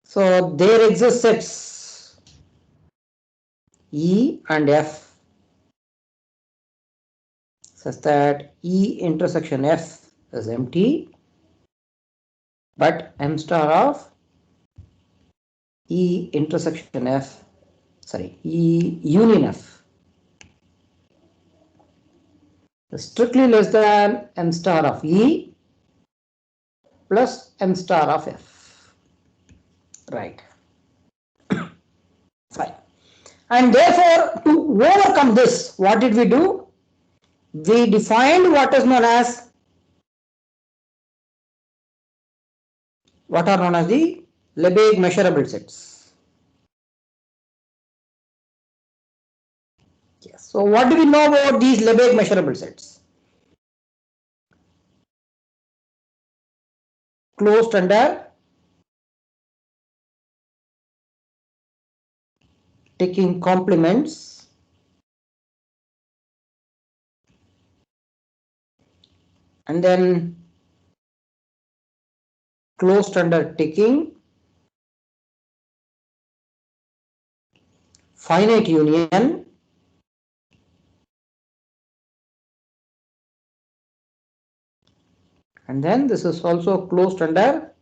So there exist sets E and F such that E intersection F is empty, but M star of E intersection F, sorry, E union F is strictly less than M star of E plus M star of F. Right. Fine. And therefore, to overcome this, what did we do? We defined what are known as the Lebesgue measurable sets. Yes. So what do we know about these Lebesgue measurable sets? Closed under taking complements and then closed under taking finite union and then this is also closed under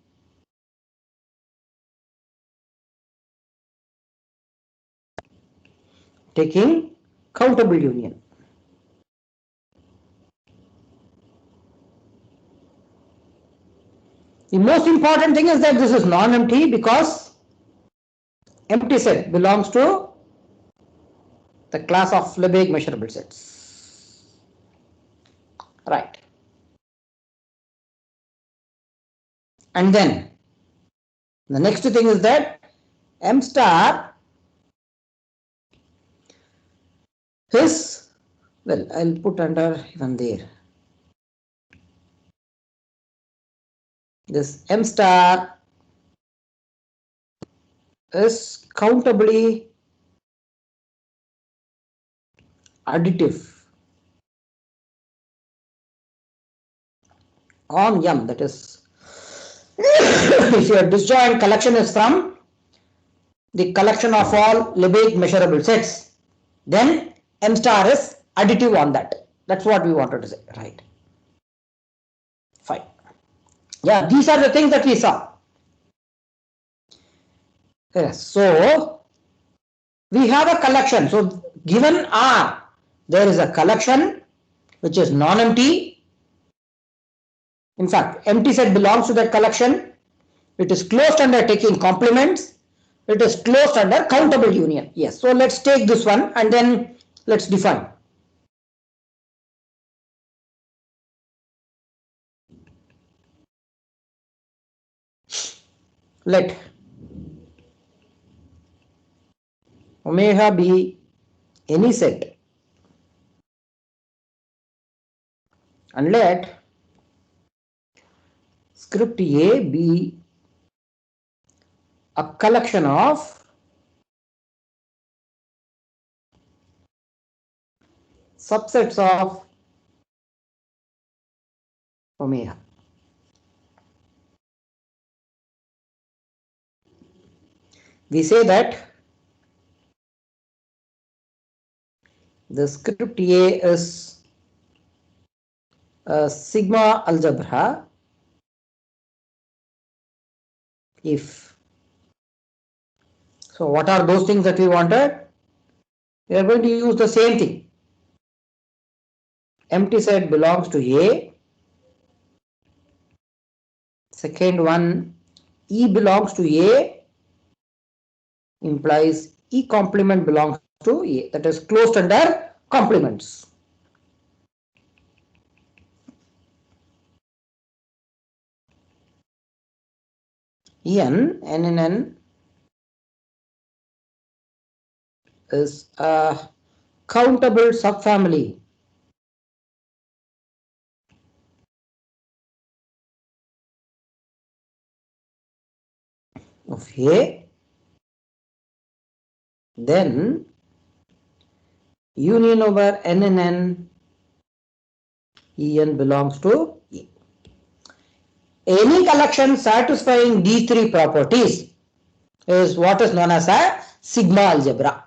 taking countable union. The most important thing is that this is non-empty because empty set belongs to the class of Lebesgue measurable sets. Right. And then the next thing is that M star is, well, I'll put under even there. This M star is countably additive on M, that is if your disjoint collection is from the collection of all Lebesgue measurable sets, then M star is additive on that. That's what we wanted to say, right? Fine. Yeah, these are the things that we saw. Yes, so we have a collection. So given R, there is a collection which is non-empty. In fact, empty set belongs to that collection. It is closed under taking complements. It is closed under countable union. Yes, so let's take this one and then let's define. Let omega be any set and let script A be a collection of subsets of omega. We say that the script A is a sigma algebra if. So what are those things that we wanted? We are going to use the same thing. Empty set belongs to A. Second one, E belongs to A implies E complement belongs to A, that is closed under complements. NNN is a countable subfamily of A, then union over NNN En belongs to E. Any collection satisfying these three properties is what is known as a sigma algebra.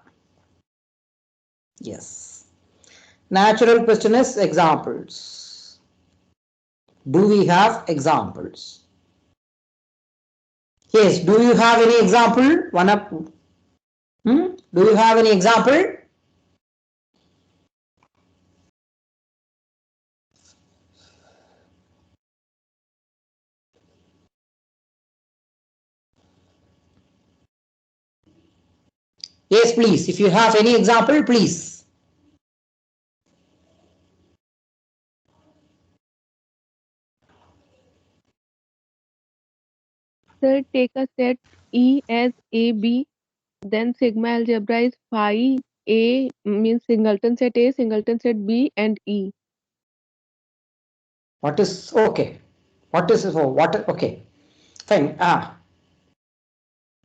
Yes. Natural question is examples. Do we have examples? Yes. Do you have any example? One up. Do you have any example? Yes, please. If you have any example, please. Sir, take a set E as AB, then sigma algebra is phi A means singleton set A, singleton set B, and E. What is okay? What is what? Okay, fine.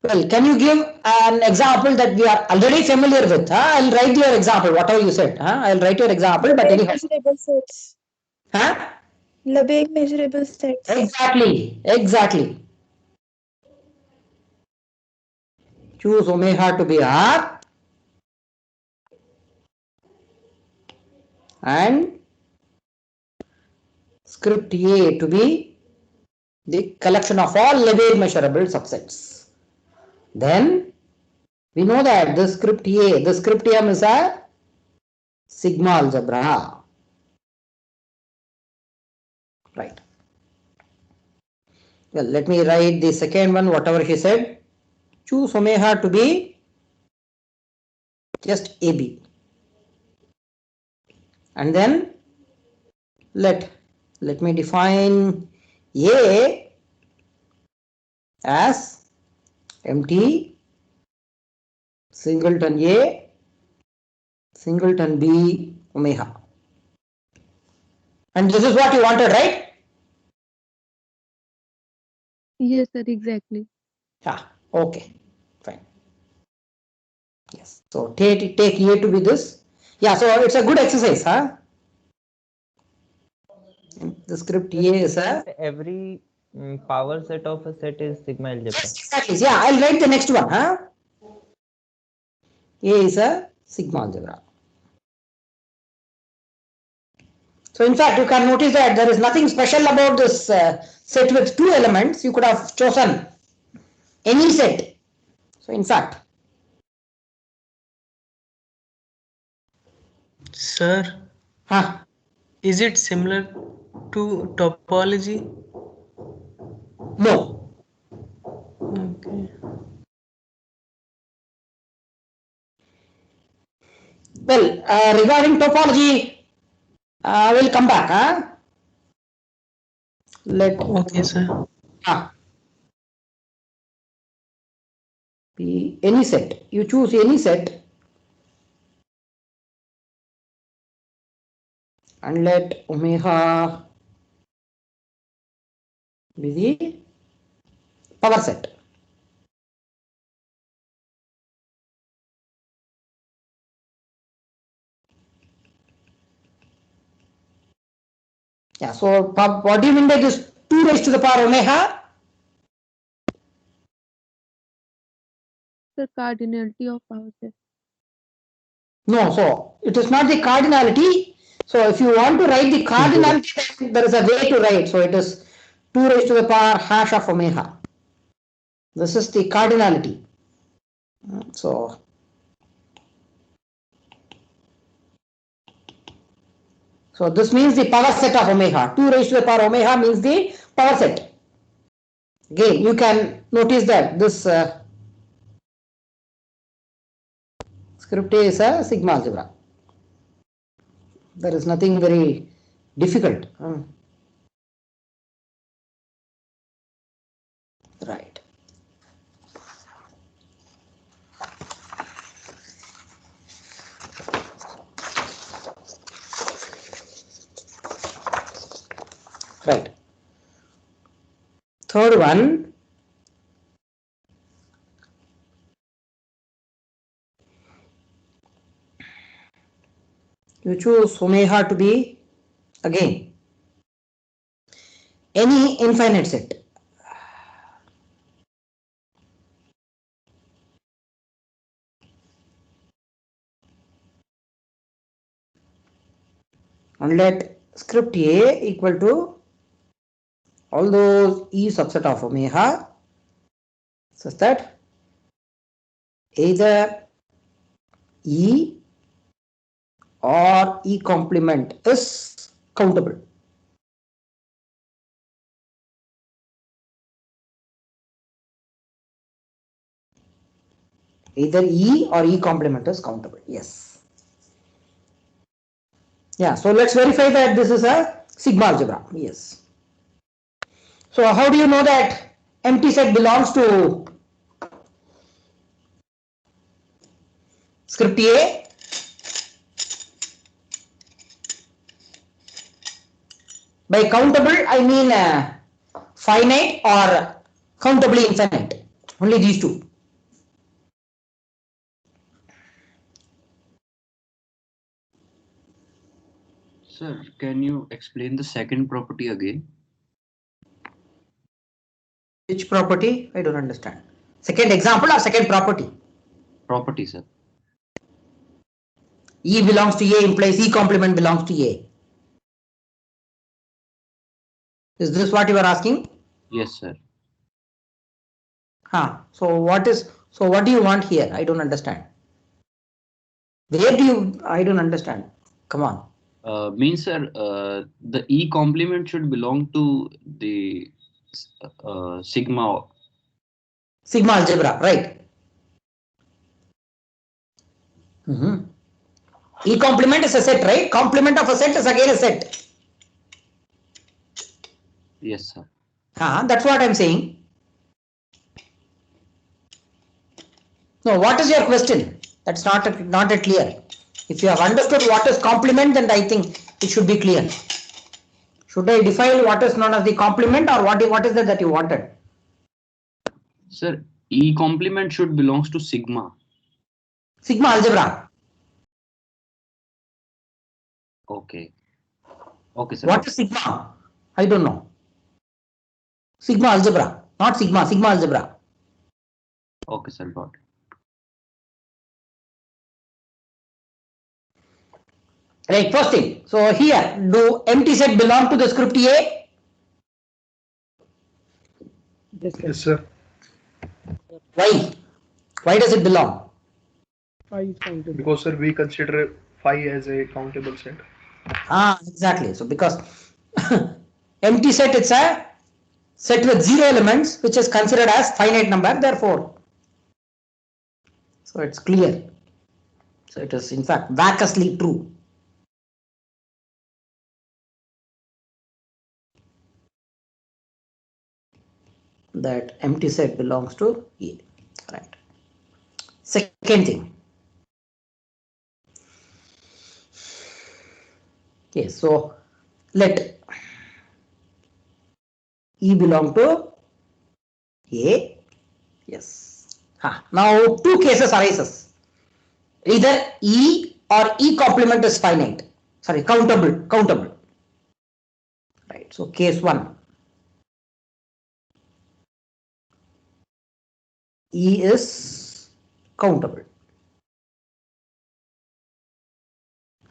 Well, can you give an example that we are already familiar with? I'll write your example, whatever you said. I'll write your example, but Lebesgue anyhow. measurable sets. Huh? Lebesgue measurable sets. Exactly, exactly. Choose omega to be R and script A to be the collection of all Lebesgue measurable subsets. Then we know that the script A, the script M is a sigma algebra. Right. Well, let me write the second one, whatever she said. Choose omega to be just AB. And then let me define A as empty singleton A singleton B omega. And this is what you wanted, right? Yes, sir, exactly. Yeah, okay, fine. Yes, so take A to be this. Yeah, so it's a good exercise, huh? The script A is a. Every power set of a set is sigma algebra. Yes, exactly. Yeah, I'll write the next one, huh? A is a sigma algebra. So in fact, you can notice that there is nothing special about this set with two elements. You could have chosen any set. So in fact, Sir, huh? is it similar to topology? No. Okay. Well, regarding topology, we'll come back. Huh? Okay, sir. Be any set. You choose any set and let omega be the power set. Yeah, so what do you mean by this 2 raised to the power omega? The cardinality of power set. No, so it is not the cardinality. So if you want to write the cardinality, then there is a way to write. So it is 2 raised to the power hash of omega. This is the cardinality. So this means the power set of omega. 2 raised to the power omega means the power set. Again, you can notice that this script A is a sigma algebra. There is nothing very difficult. Right. Right. Third one. You choose omega to be again any infinite set. and let script A equal to all those E subset of omega such that either E or E complement is countable. Either E or E complement is countable. Yes. Yeah, so let's verify that this is a sigma algebra. Yes. So how do you know that empty set belongs to script A? By countable, I mean finite or countably infinite. Only these two. Sir, can you explain the second property again? Which property? I don't understand. Second example or second property? Property, sir. E belongs to A implies E complement belongs to A. Is this what you are asking? Yes, sir. So what do you want here? I don't understand. I don't understand. Come on. Means, sir, the E complement should belong to the sigma. Sigma algebra, right? E complement is a set, right? Complement of a set is again a set. Yes, sir. That's what I'm saying. No, what is your question? That's not clear. If you have understood what is complement, then I think it should be clear. Should I define what is known as the complement, or what is that you wanted? Sir, E complement should belongs to sigma. Sigma algebra. Okay. Okay, sir. What is sigma? I don't know. Sigma algebra, not sigma algebra. Okay, sir, got it. Right, first thing. So here, do empty set belong to the script A? Yes, sir. Why? Why does it belong? Phi is countable. Because, sir, we consider phi as a countable set. Exactly. So because empty set, it's a set with 0 elements, which is considered as finite number, therefore. So it's clear. So it is in fact vacuously true. That empty set belongs to E. Right. Second thing. Okay, so let E belong to A. Yes. Now two cases arises. Either E or E complement is finite. Sorry, countable. Right. So case 1. E is countable.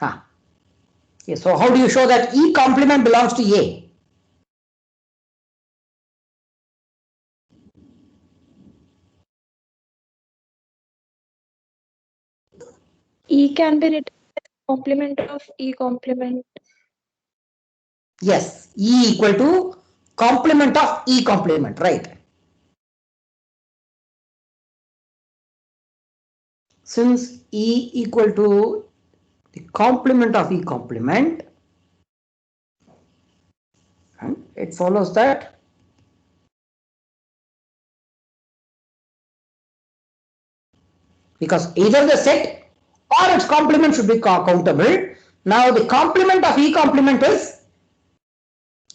Okay, so how do you show that E complement belongs to A? E can be written as complement of E complement. Yes, E equal to complement of E complement, right? Since E equal to the complement of E complement, and it follows that because either the set or its complement should be countable. Now the complement of E complement is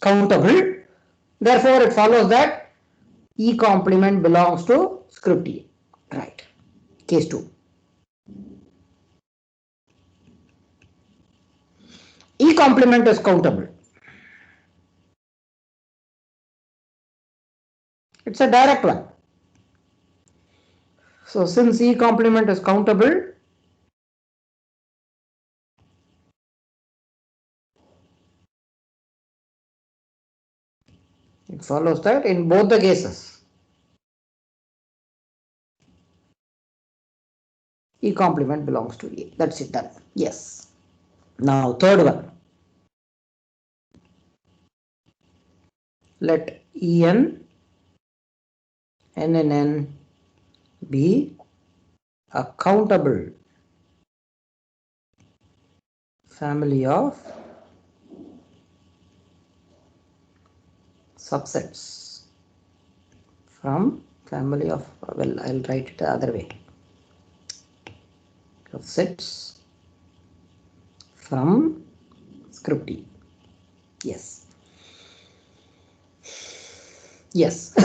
countable. Therefore, it follows that E complement belongs to script E. Right. Case 2. E complement is countable. It's a direct one. So since E complement is countable, follows that in both the cases, E complement belongs to A. That's it, done. Yes. Now, third one. Let En, N and N be a countable family of subsets from family of, well, I'll write it the other way, of sets from script E. Yes. Yes.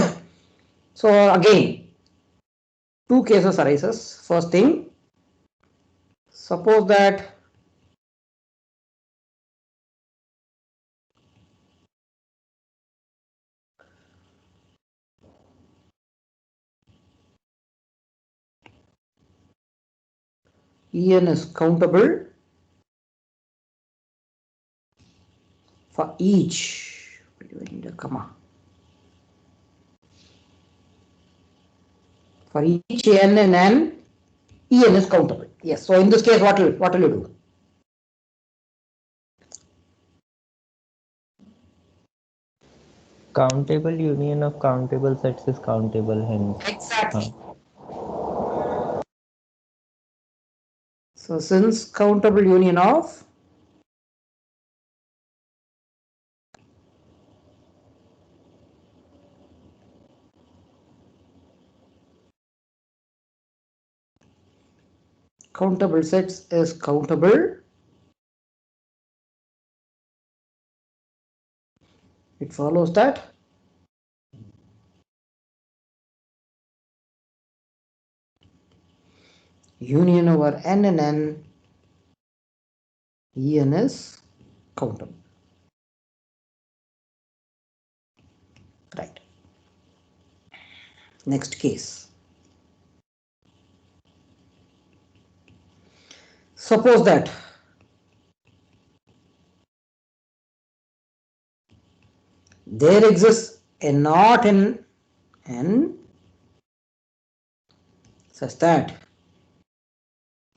So again, two cases arises. First thing, suppose that En is countable for each, you need a comma, for each N and N, En is countable. Yes. So in this case, what will you do? Countable union of countable sets is countable, hence. Exactly. So since countable union of countable sets is countable, it follows that union over N and N, En is countable. Right. Next case. Suppose that there exists a knot in N such that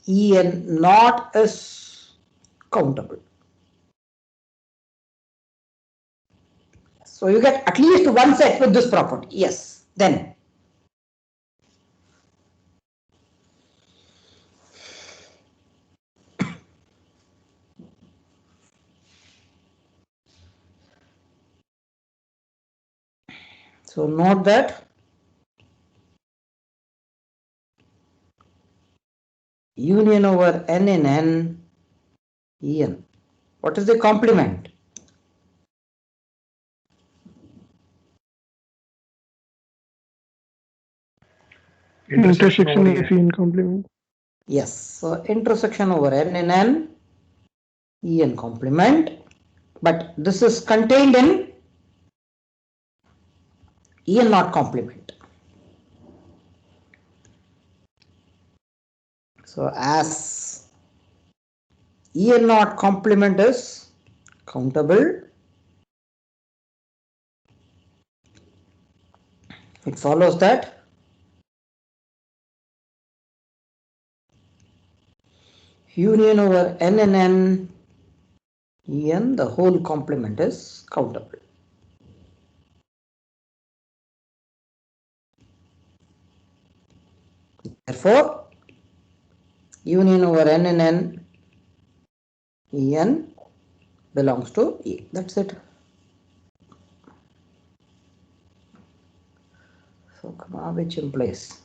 En knot is countable. So you get at least one set with this property. Yes. Then so note that union over N in N, En. What is the complement? Intersection of En complement. Yes. So intersection over N in N, En complement. But this is contained in En not complement. So as En not complement is countable, it follows that union over N and N, En, the whole complement is countable. Therefore, union over N and N, En belongs to E. That's it. So comma which implies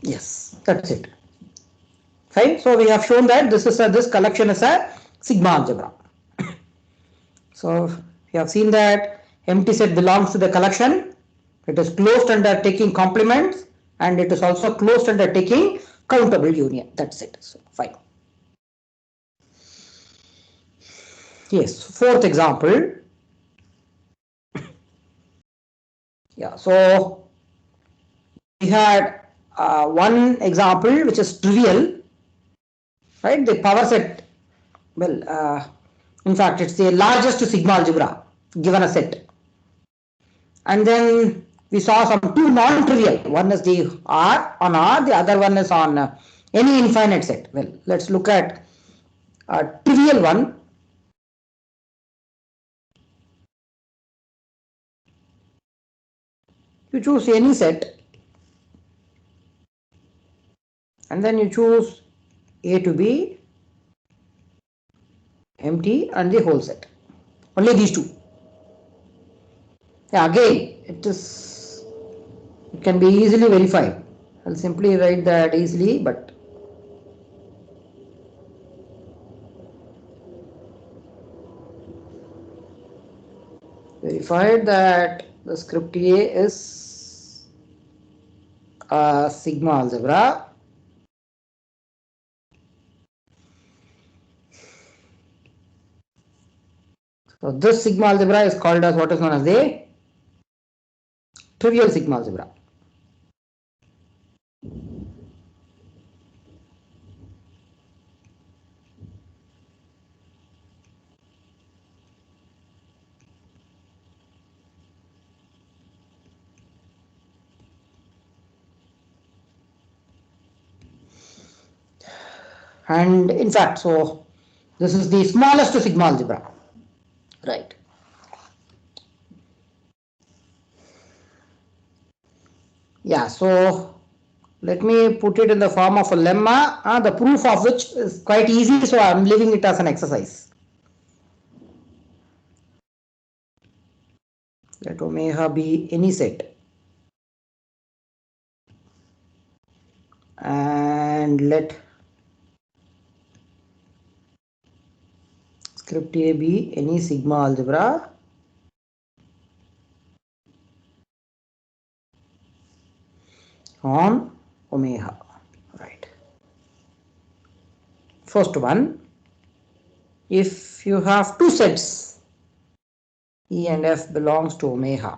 yes, that's it. Fine. So we have shown that this collection is a sigma algebra. So we have seen that empty set belongs to the collection. It is closed under taking complements and it is also closed under taking countable union. That's it. So fine. Yes. Fourth example. Yeah. So had one example which is trivial, right? The power set, well, in fact, it's the largest sigma algebra given a set. And then we saw some two non-trivial. One is the R on R, the other one is on any infinite set. Well, let's look at a trivial one. You choose any set and then you choose A to be empty and the whole set. Only these two. Yeah, again, it can be easily verified. I'll simply write that easily, but verified that the script A is a sigma algebra. So this sigma algebra is called as what is known as the trivial sigma algebra. And in fact, so this is the smallest sigma algebra, right? Yeah, so let me put it in the form of a lemma, the proof of which is quite easy, so I'm leaving it as an exercise. Let omega be any set. And let script A be any sigma algebra on omega, right? First one, if you have two sets E and F belongs to omega,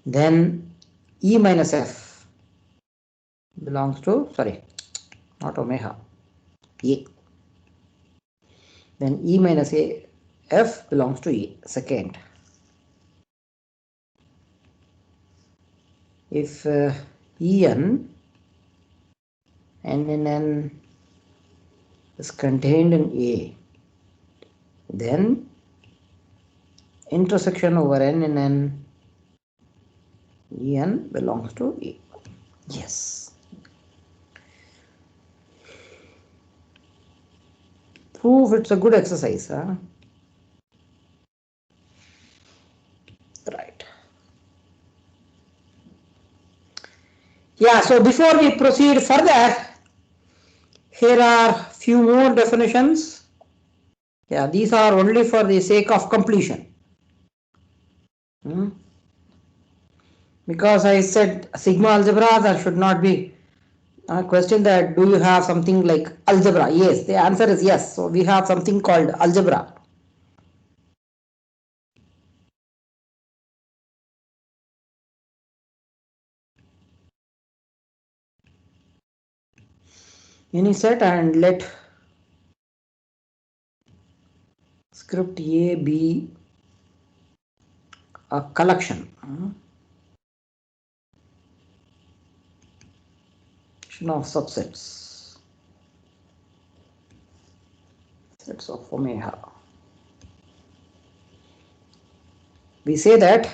then E minus F belongs to, sorry, not omega, A. Then E minus F belongs to E, second. If En n in n is contained in A, then intersection over n in n, En belongs to A. Yes. Proof it's a good exercise, huh? Right. Yeah, so before we proceed further, here are few more definitions. Yeah, these are only for the sake of completion. Because I said sigma algebra, there should not be a question that do you have something like algebra? Yes, the answer is yes. So we have something called algebra. Any set, and let script A be a collection of subsets, sets of omega. We say that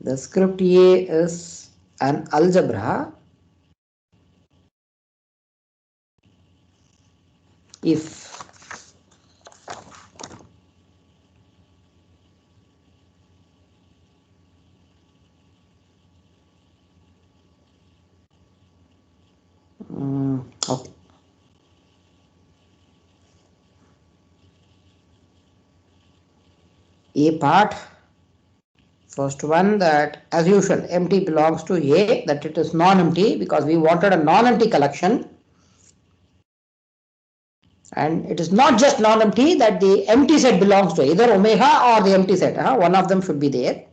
the script A is an algebra if okay. A part, first one, that as usual empty belongs to A, that it is non-empty because we wanted a non-empty collection. And it is not just non-empty, that the empty set belongs to either omega or the empty set. One of them should be there.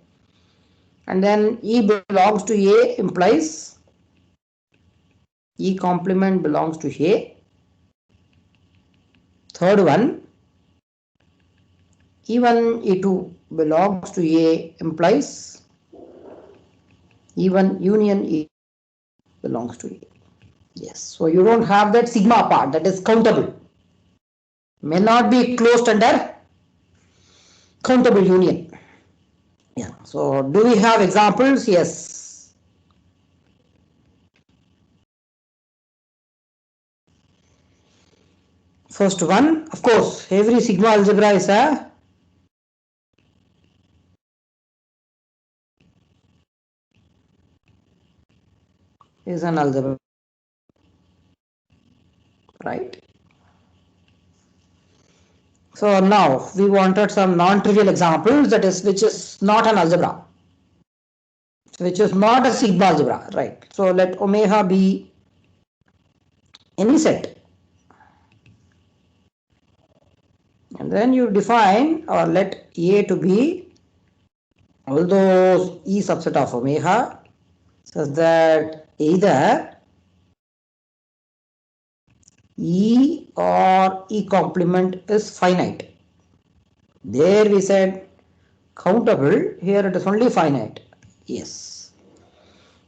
And then E belongs to A implies E complement belongs to A. Third one, E1, E2 belongs to A implies E1 union E belongs to A. Yes, so you don't have that sigma part, that is countable. May not be closed under countable union. Yeah, so do we have examples? Yes. First one, of course, every sigma algebra is an algebra, right? So now we wanted some non-trivial examples, that is, which is not an algebra, which is not a sigma algebra, right? So let omega be any set. And then you define or let A to be all those E subset of omega such that either E or E complement is finite. There we said countable, here it is only finite. Yes.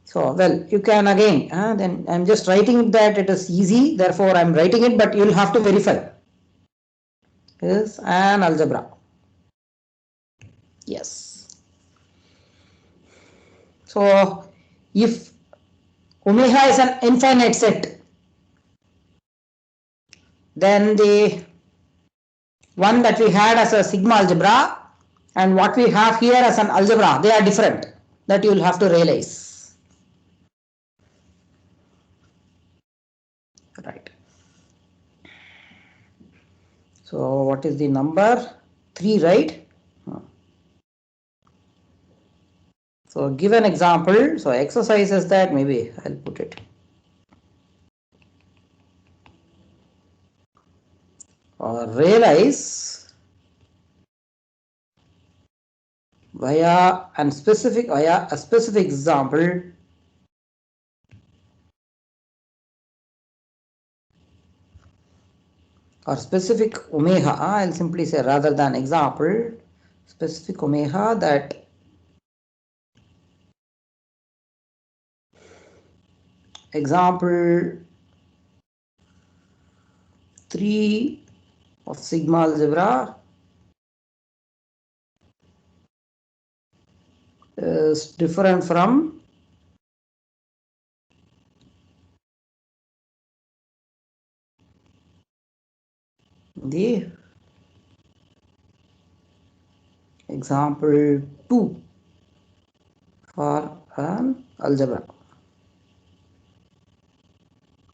So, well, you can again, then I am just writing that it is easy, therefore I am writing it, but you will have to verify. Is an algebra. Yes. So, if omega is an infinite set, then the one that we had as a sigma algebra and what we have here as an algebra, they are different. That you will have to realize. Right. So what is the number? 3, right? So give an example. So exercise is that, maybe I'll put it. Or realize via a specific example or specific omega. I'll simply say, rather than example, specific omega, that example 3 of sigma algebra is different from the example 2 for an algebra.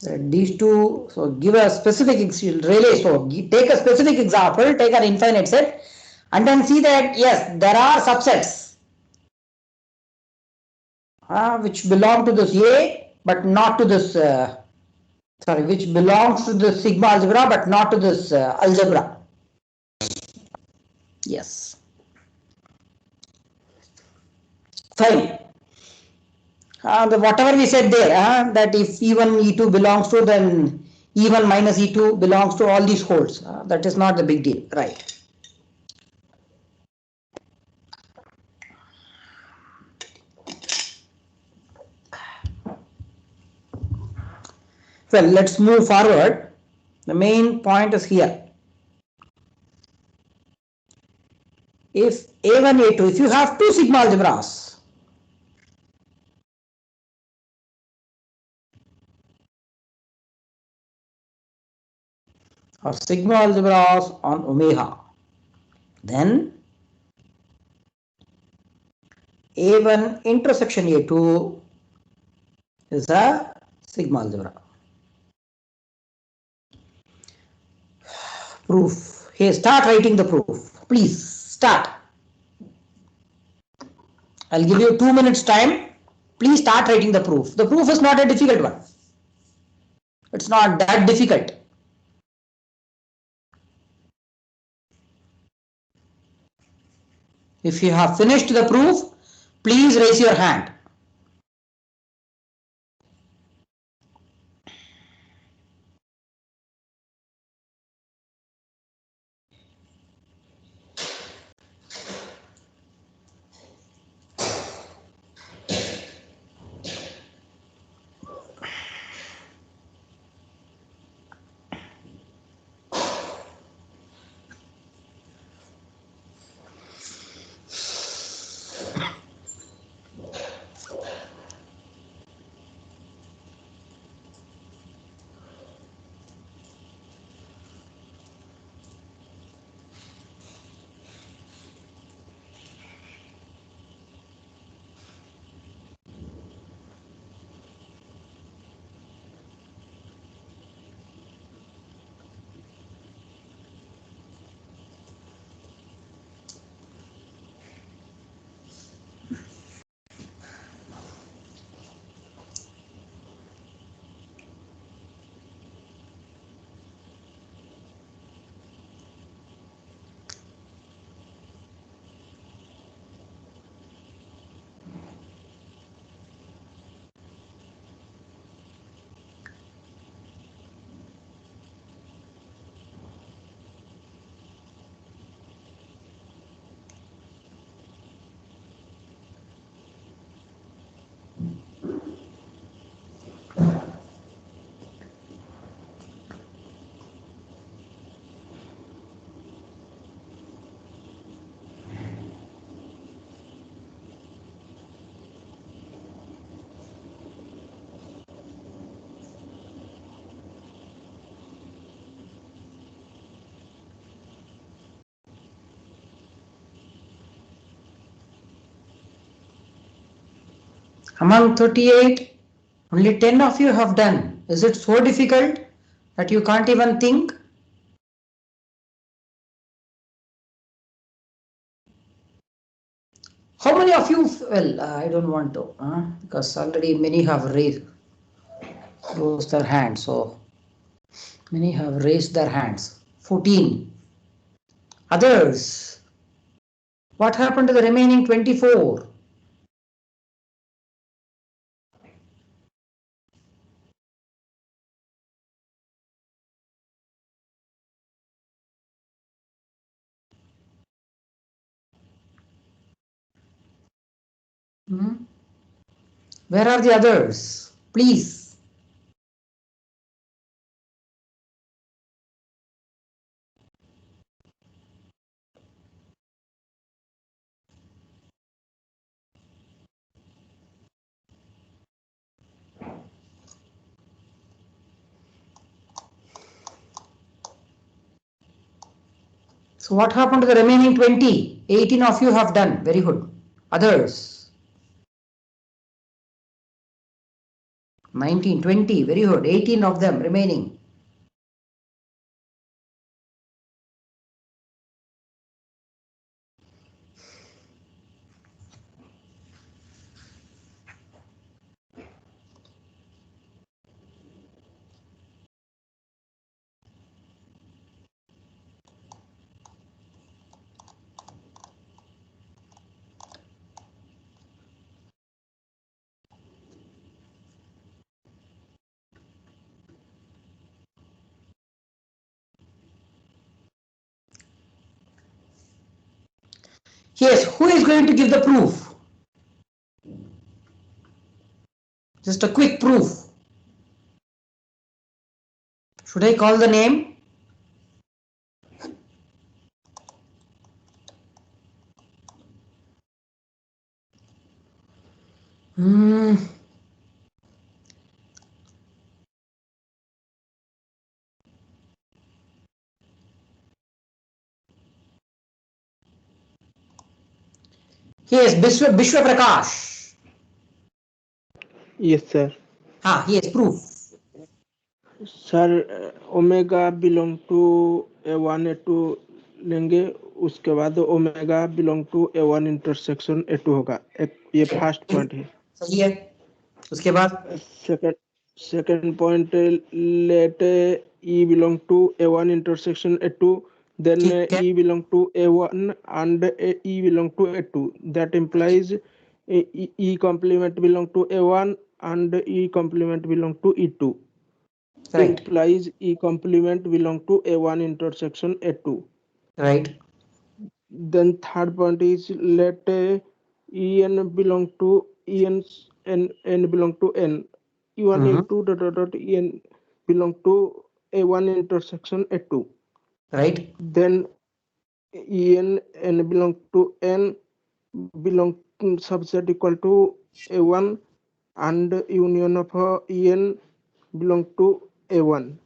These two, so give a specific, really, so take a specific example, take an infinite set, and then see that yes, there are subsets which belong to this A, but not to this, which belongs to the sigma algebra, but not to this algebra. Yes. Fine. Whatever we said there, that if E1, E2 belongs to, then E1 minus E2 belongs to all these holes. That is not the big deal, right? Well, let's move forward. The main point is here. If A1, A2, if you have two sigma algebras, or sigma algebras on omega, then A1 intersection A2 is a sigma algebra. Proof. Here, start writing the proof. Please start. I'll give you 2 minutes time. Please start writing the proof. The proof is not a difficult one. It's not that difficult. If you have finished the proof, please raise your hand. Among 38, only 10 of you have done. Is it so difficult that you can't even think? How many of you, well, I don't want to, because already many have raised their hands. So many have raised their hands. 14. Others. What happened to the remaining 24? Where are the others? Please. So what happened to the remaining 20? 18 of you have done. Very good. Others? 19, 20. Very good. 18 of them remaining. Yes, who is going to give the proof? Just a quick proof. Should I call the name? Yes, Bishwa Prakash. Yes, sir. Yes, proof. Sir omega belong to A1 A2 लेंगे, उसके बाद omega belong to A1 intersection A2 होगा. ये first point है. सही है. उसके बाद second point let E belong to A1 intersection A2 then ठीक है. E belong to A1 and E belong to A2. That implies E complement belong to A1 and E complement belong to E2. Right. Implies E complement belong to A1 intersection A2. Right. Then third point is let En belong to En n belong to N. E1 E2 dot dot dot En belong to A1 intersection A2. Right. Then En n belong to N belong subset equal to A1 and union of En belong to A1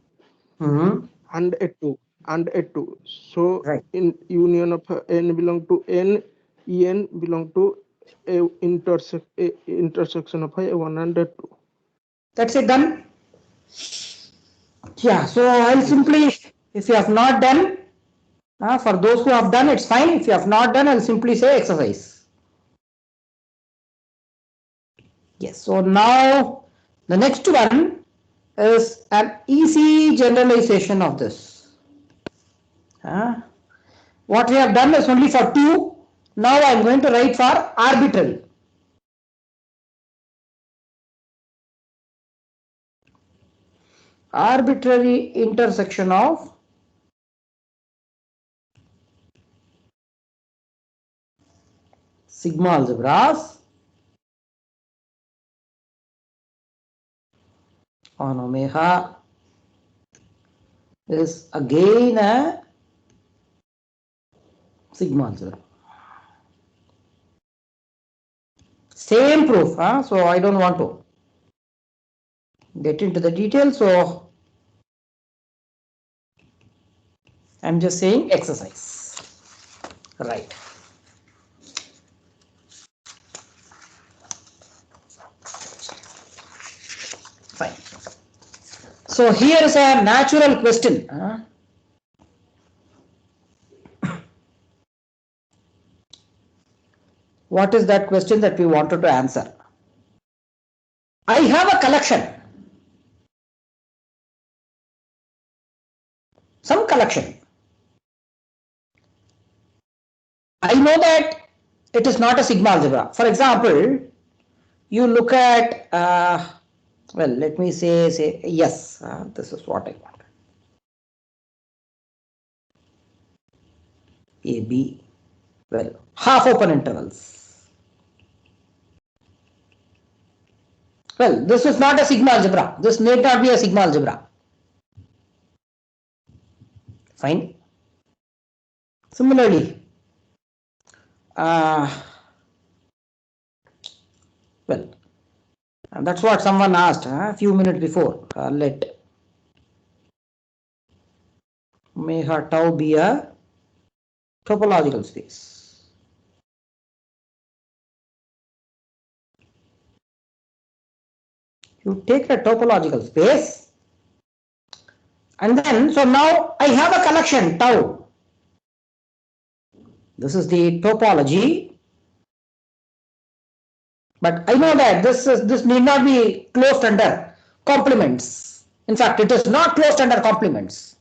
and A2. So Right. in union of N belong to N, En belong to a intersection of A1 and A2. That's it, done. Yeah, so I'll simply, if you have not done, for those who have done, it's fine. If you have not done, I'll simply say exercise. Yes, so now the next one is an easy generalization of this. What we have done is only for 2. Now I am going to write for arbitrary. Arbitrary intersection of sigma algebras on omega is again a sigma algebra. Same proof, so I don't want to get into the details, so I'm just saying exercise. Right. Fine. So here is a natural question. What is that question that we wanted to answer? I have a collection. Some collection. I know that it is not a sigma algebra. For example, you look at, well, let me say yes, this is what I want. A, B, well, half open intervals. Well, this is not a sigma algebra. This need not be a sigma algebra. Fine. Similarly, well, that's what someone asked a few minutes before. Let omega tau be a topological space. You take a topological space and then, so now I have a collection tau. This is the topology, but I know that this need not be closed under complements. In fact, it is not closed under complements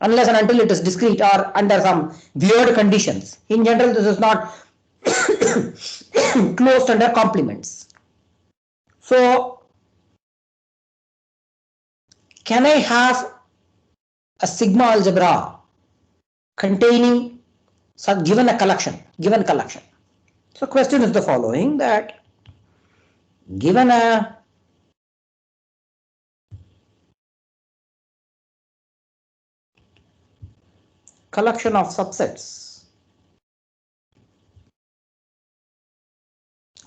unless and until it is discrete or under some weird conditions. In general, this is not closed under complements. So, can I have a sigma algebra containing given collection? So, question is the following, that given a collection of subsets,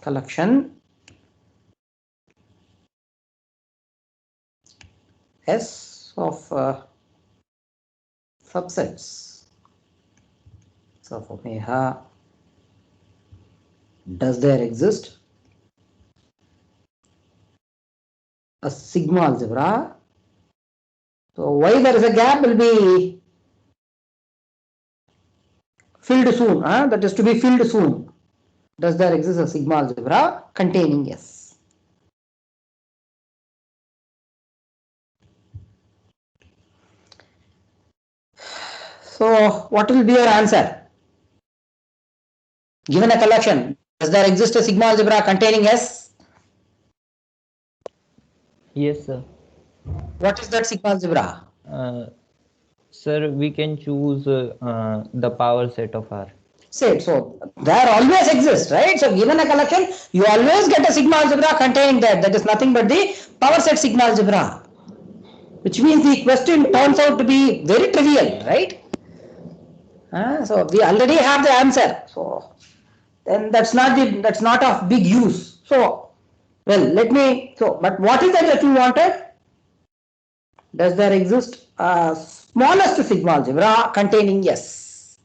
collection S of subsets of omega, does there exist a sigma algebra? So why there is a gap will be filled soon, that is to be filled soon. Does there exist a sigma algebra containing S? So what will be your answer? Given a collection, does there exist a sigma algebra containing S? Yes, sir. What is that sigma algebra? Sir, we can choose the power set of R. Say, so there always exists, right? So given a collection, you always get a sigma algebra containing that. That is nothing but the power set sigma algebra. Which means the question turns out to be very trivial, right? So we already have the answer. So then that's not of big use. So well, but what is that you wanted? Does there exist a smallest sigma algebra containing yes?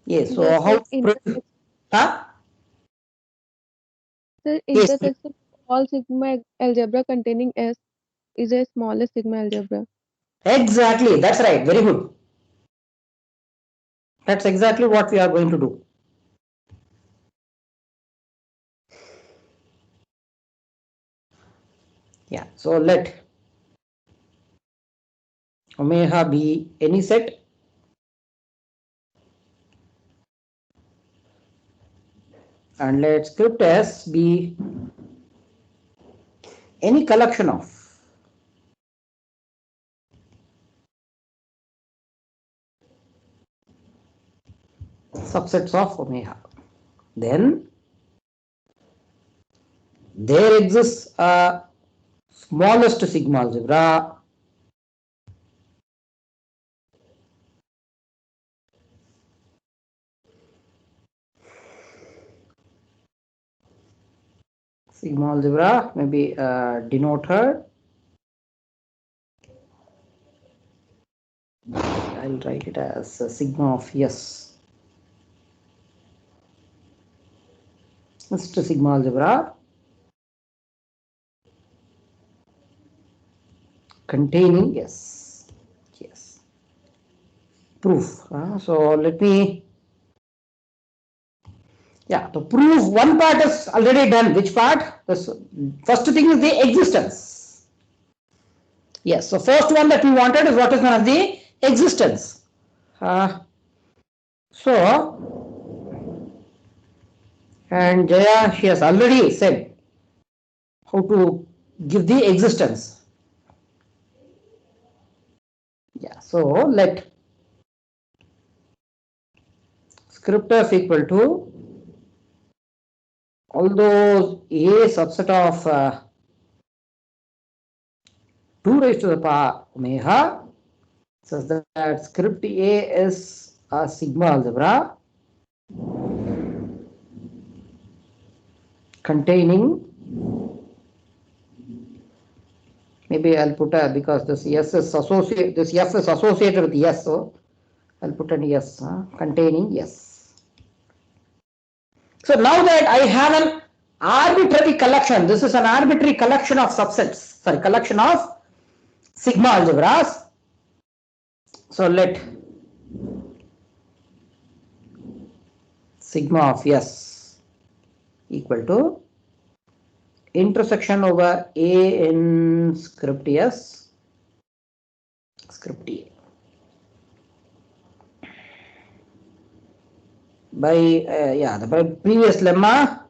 Yes. So Yes, how? sir. Intersection. Huh? Sir, Yes. intersection of all sigma algebra containing S is a smallest sigma algebra. Exactly. That's right. Very good. That's exactly what we are going to do. Yeah. So let omega be any set and let script S be any collection of subsets of omega. Then there exists a smallest sigma algebra maybe denoted. I'll write it as sigma of yes. It's a sigma algebra containing yes. Yes. Proof. So let me. Yeah, to prove one part is already done. Which part? The first thing is the existence. Yes, so first one that we wanted is what is known as the existence. And Jaya, she has already said how to give the existence. Yeah, so let script f equal to all those a subset of 2 raised to the power omega such that script a is a sigma algebra containing, maybe I'll put a, because this yes is associated, this f is associated with yes, so I'll put an yes, containing yes. So now that I have an arbitrary collection, this is an arbitrary collection of subsets, sorry, collection of sigma algebras. So let sigma of yes equal to intersection over a in script s, script a. By by previous lemma,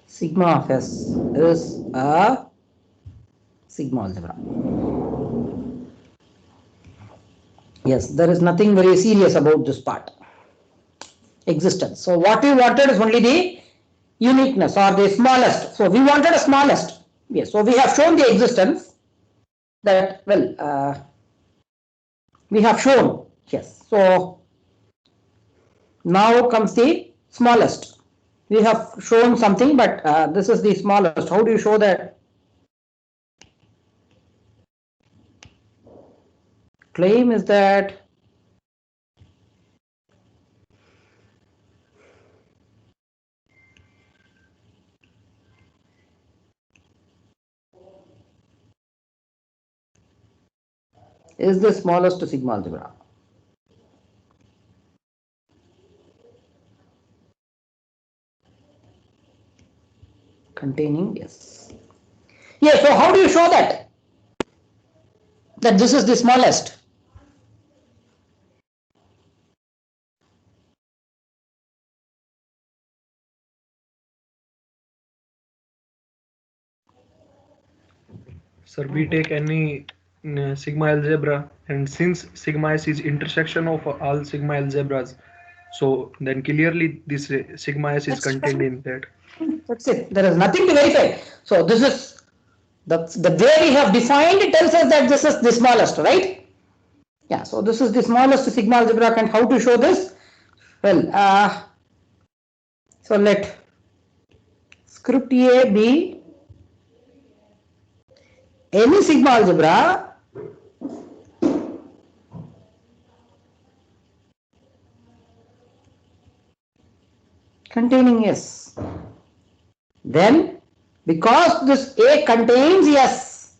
sigma of s is a sigma algebra. Yes, there is nothing very serious about this part. Existence. So what we wanted is only the uniqueness or the smallest. So we wanted a smallest. Yes. So we have shown the existence. That we have shown. Yes. So now comes the smallest. We have shown something, but this is the smallest. How do you show that? Claim is that is the smallest sigma algebra. containing S. Yeah, so how do you show that? That this is the smallest? Sir, we take any sigma algebra, and since sigma s is intersection of all sigma algebras, so then clearly this sigma s is contained in that. That's it. There is nothing to verify. So this is the way we have defined it tells us that this is the smallest, right? Yeah. So this is the smallest sigma algebra, and how to show this? Well, so let script A be any sigma algebra containing S. Then, because this A contains S,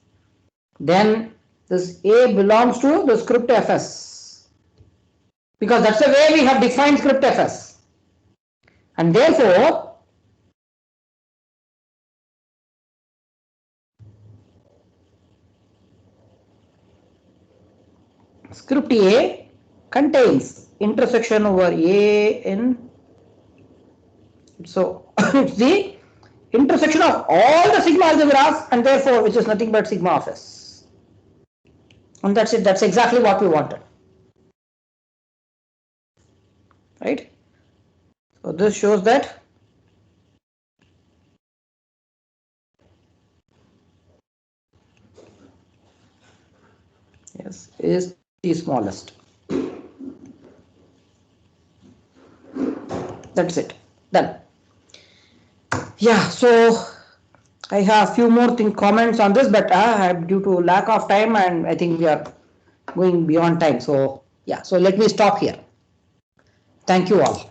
then this A belongs to the script Fs. Because that's the way we have defined script Fs. And therefore, script A contains intersection over A in. So it's the intersection of all the sigma algebras, and therefore which is nothing but sigma of S. And that's it. That's exactly what we wanted. Right? So this shows that yes is the smallest. That's it. Done. Yeah, so I have a few more comments on this, but due to lack of time, and I think we are going beyond time. So yeah, so let me stop here. Thank you all.